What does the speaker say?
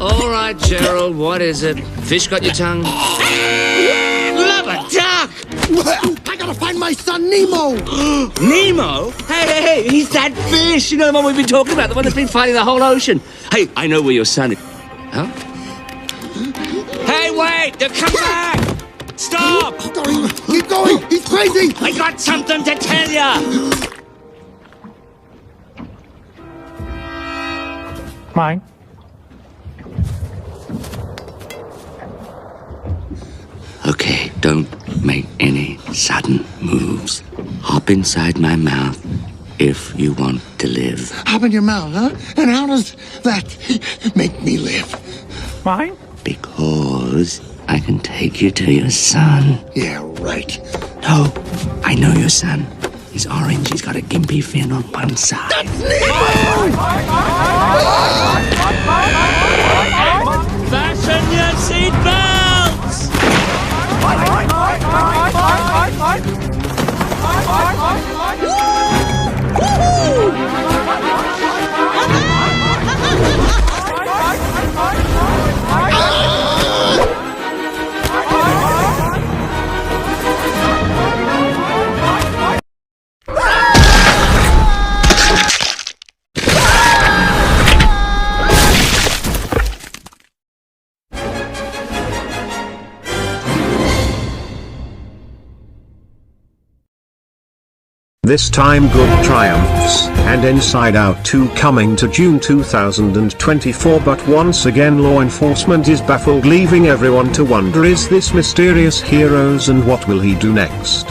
All right, Gerald, what is it? Fish got your tongue? Love a duck! I gotta find my son, Nemo! Nemo? Hey, he's that fish! You know the one we've been talking about, the one that's been fighting the whole ocean. Hey, I know where your son is. Huh? Hey, wait! They've come back! Stop! Keep going! He's crazy! I got something to tell you! Mine. Okay, don't make any sudden moves. Hop inside my mouth if you want to live. Hop in your mouth, huh? And how does that make me live? Mine? Because I can take you to your son. Yeah, right. No, I know your son. He's orange, he's got a gimpy fin on one side. That's Nemo! Fasten your seatbelts! This time good triumphs, and Inside Out 2 coming to June 2024, but once again law enforcement is baffled, leaving everyone to wonder, is this mysterious heroes and what will he do next?